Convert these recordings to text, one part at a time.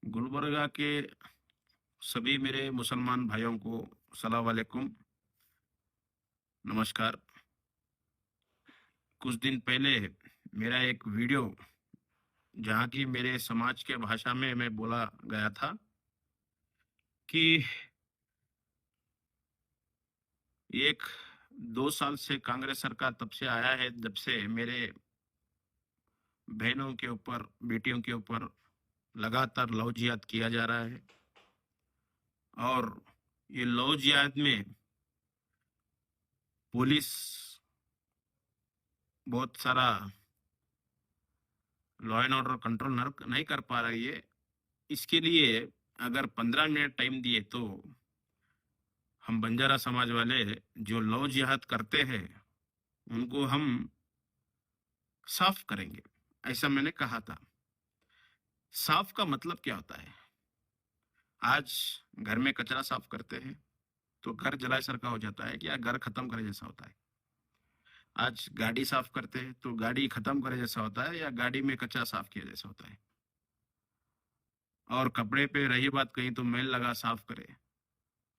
गुलबर्गा के सभी मेरे मुसलमान भाइयों को सलाम वालेकुम, नमस्कार। कुछ दिन पहले मेरा एक वीडियो जहाँ की मेरे समाज के भाषा में मैं बोला गया था कि एक 2 साल से कांग्रेस सरकार तब से आया है जब से मेरे बहनों के ऊपर, बेटियों के ऊपर लगातार लव जिहाद किया जा रहा है। और ये लव जिहाद में पुलिस बहुत सारा लॉ एंड ऑर्डर कंट्रोल नहीं कर पा रही है। इसके लिए अगर 15 मिनट टाइम दिए तो हम बंजारा समाज वाले जो लव जिहाद करते हैं उनको हम साफ करेंगे, ऐसा मैंने कहा था। साफ का मतलब क्या होता है? आज घर में कचरा साफ करते हैं तो घर जलाए सर का हो जाता है, या घर खत्म करे जैसा होता है। आज गाड़ी साफ करते हैं तो गाड़ी खत्म करे जैसा होता है, या गाड़ी में कचरा साफ किया जैसा होता है। और कपड़े पे रही बात, कहीं तो मैल लगा साफ करे।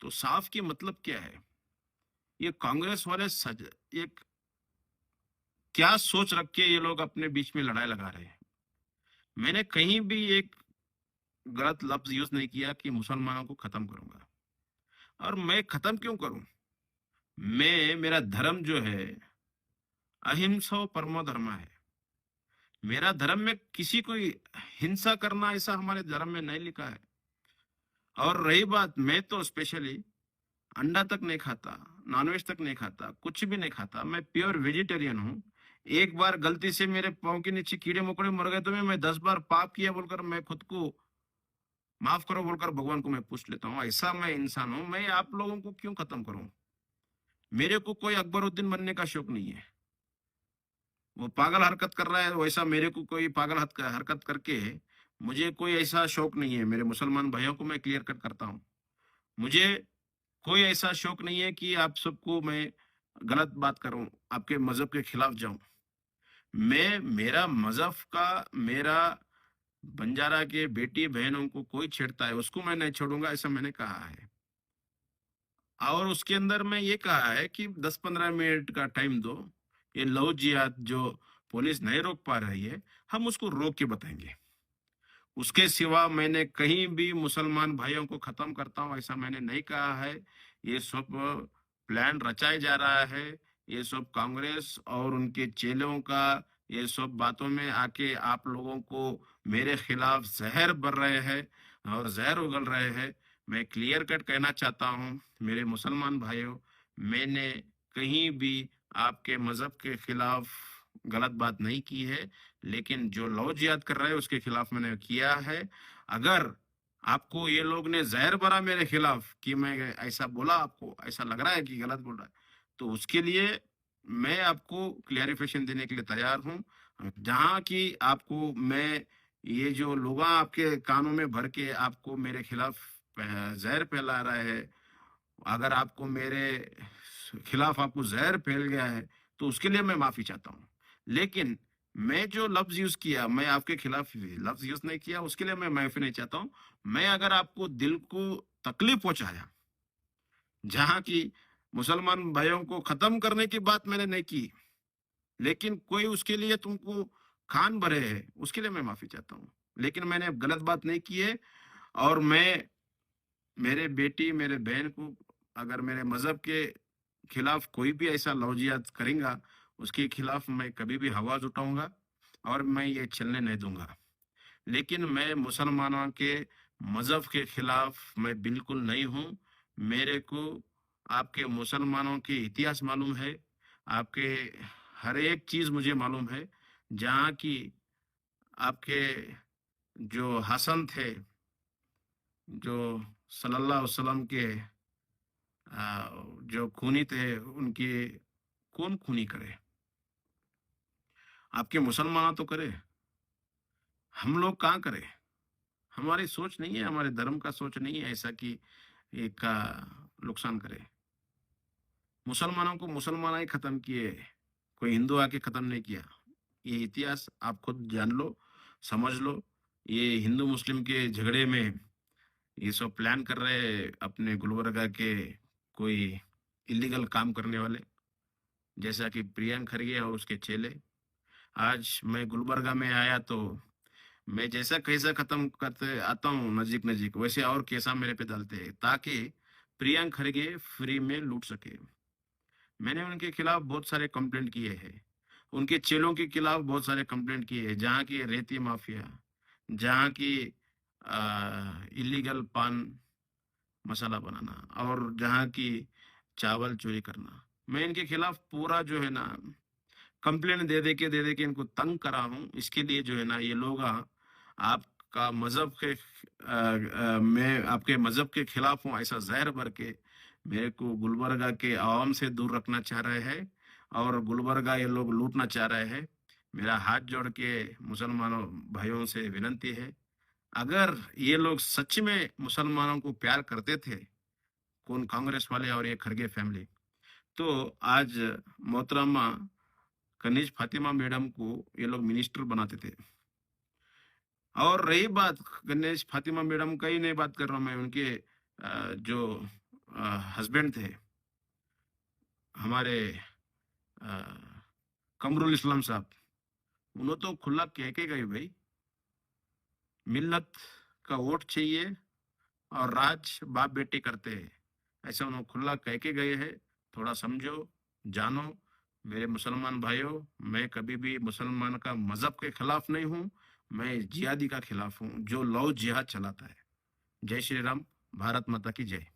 तो साफ की मतलब क्या है? ये कांग्रेस वाले सज एक क्या सोच रख के ये लोग अपने बीच में लड़ाई लगा रहे हैं। मैंने कहीं भी एक गलत लफ्ज यूज नहीं किया कि मुसलमानों को खत्म करूंगा। और मैं खत्म क्यों करूं? मैं, मेरा धर्म जो है अहिंसा परमो धर्म है। मेरा धर्म में किसी को हिंसा करना ऐसा हमारे धर्म में नहीं लिखा है। और रही बात, मैं तो स्पेशली अंडा तक नहीं खाता, नॉनवेज तक नहीं खाता, कुछ भी नहीं खाता। मैं प्योर वेजिटेरियन हूँ। एक बार गलती से मेरे पाँव के नीचे कीड़े मकोड़े मर गए तो मैं 10 बार पाप किया बोलकर मैं खुद को माफ करो बोलकर भगवान को मैं पूछ लेता हूँ। ऐसा मैं इंसान हूँ। मैं आप लोगों को क्यों खत्म करूं? मेरे को कोई अकबरुद्दीन बनने का शौक नहीं है। वो पागल हरकत कर रहा है वैसा मेरे को कोई पागल हरकत करके मुझे कोई ऐसा शौक नहीं है। मेरे मुसलमान भाइयों को मैं क्लियर कट करता हूँ, मुझे कोई ऐसा शौक नहीं है कि आप सबको मैं गलत बात करूं, आपके मजहब के खिलाफ जाऊं। मैं, मेरा मजहब का, मेरा बंजारा के बेटी बहनों को कोई छेड़ता है उसको मैं नहीं छोड़ूंगा, ऐसा मैंने कहा है। और उसके अंदर में ये कहा है कि 10-15 मिनट का टाइम दो। ये लव जिहाद जो पुलिस नहीं रोक पा रही है, हम उसको रोक के बताएंगे। उसके सिवा मैंने कहीं भी मुसलमान भाइयों को खत्म करता हूं ऐसा मैंने नहीं कहा है। ये सब प्लान रचाया जा रहा है। ये सब कांग्रेस और उनके चेलों का, ये सब बातों में आके आप लोगों को मेरे खिलाफ जहर भर रहे हैं और जहर उगल रहे हैं। मैं क्लियर कट कहना चाहता हूं मेरे मुसलमान भाइयों, मैंने कहीं भी आपके मजहब के खिलाफ गलत बात नहीं की है। लेकिन जो लव जिहाद कर रहे हैं उसके खिलाफ मैंने किया है। अगर आपको ये लोग ने जहर भरा मेरे खिलाफ कि मैं ऐसा बोला, आपको ऐसा लग रहा है कि गलत बोल रहा है, तो उसके लिए मैं आपको क्लियरिफिकेशन देने के लिए तैयार हूं। जहां कि आपको मैं, ये जो लोग आपके कानों में भर के आपको मेरे खिलाफ जहर फैला रहे हैं, अगर आपको मेरे खिलाफ आपको जहर फैल गया है तो उसके लिए मैं माफी चाहता हूँ। लेकिन मैं जो लफ्ज यूज किया, मैं आपके खिलाफ लफ्ज यूज नहीं किया, उसके लिए मैं माफी नहीं चाहता हूँ। मैं अगर आपको दिल को तकलीफ पहुंचाया, जहां की मुसलमान भाइयों को खत्म करने की बात मैंने नहीं की, लेकिन कोई उसके लिए तुमको खान भरे है, उसके लिए मैं माफी चाहता हूँ। लेकिन मैंने गलत बात नहीं की है। और मैं, मेरे बेटी, मेरे बहन को अगर मेरे मजहब के खिलाफ कोई भी ऐसा लौजियात करेगा, उसके खिलाफ मैं कभी भी आवाज उठाऊंगा और मैं ये चलने नहीं दूंगा। लेकिन मैं मुसलमानों के मजहब के खिलाफ मैं बिल्कुल नहीं हूं। मेरे को आपके मुसलमानों के इतिहास मालूम है, आपके हर एक चीज मुझे मालूम है। जहाँ की आपके जो हसन थे, जो सल्लल्लाहु अलैहि वसल्लम के जो खूनी थे, उनके कौन खूनी करे? आपके मुसलमान तो करे, हम लोग कहाँ करें? हमारी सोच नहीं है, हमारे धर्म का सोच नहीं है ऐसा कि एक का नुकसान करे। मुसलमानों को मुसलमान ही खत्म किए, कोई हिंदू आके खत्म नहीं किया। ये इतिहास आप खुद जान लो, समझ लो। ये हिंदू मुस्लिम के झगड़े में ये सब प्लान कर रहे हैं अपने गुलबर्गा के कोई इलीगल काम करने वाले, जैसा कि प्रियंक खरगे और उसके चेले। आज मैं गुलबर्गा में आया तो मैं जैसा कैसा खत्म करते आता हूँ नजीक नजीक, वैसे और कैसा मेरे पे डालते हैं ताकि प्रियंक खरगे फ्री में लूट सके। मैंने उनके खिलाफ बहुत सारे कंप्लेंट किए हैं, उनके चेलों के खिलाफ बहुत सारे कंप्लेंट किए हैं, जहाँ की रेती माफिया, जहाँ की इलीगल पान मसाला बनाना, और जहाँ की चावल चोरी करना। मैं इनके खिलाफ पूरा जो है ना कंप्लेंट दे दे के इनको तंग करा हूँ। इसके लिए जो है ना ये लोग आपका मजहब के मैं आपके मजहब के खिलाफ हूँ ऐसा जहर भर के मेरे को गुलबर्गा के आवाम से दूर रखना चाह रहे हैं, और गुलबर्गा ये लोग लूटना चाह रहे हैं। मेरा हाथ जोड़ के मुसलमानों भाइयों से विनती है, अगर ये लोग सच में मुसलमानों को प्यार करते थे, कौन कांग्रेस वाले और ये खरगे फैमिली, तो आज मोहतरमा कनीज फातिमा मैडम को ये लोग मिनिस्टर बनाते थे। और रही बात गणेश फातिमा मैडम का ही नहीं बात कर रहा हूं मैं, उनके जो हस्बैंड थे हमारे अ, कमरुल इस्लाम साहब, उन्होंने तो खुला कह के गए भाई मिल्लत का वोट चाहिए और राज बाप बेटे करते हैं, ऐसा उन्होंने खुला कह के गए हैं। थोड़ा समझो, जानो मेरे मुसलमान भाइयों, मैं कभी भी मुसलमान का मजहब के खिलाफ नहीं हूँ, मैं जिहादी का खिलाफ हूँ जो लव जिहाद चलाता है। जय श्री राम, भारत माता की जय।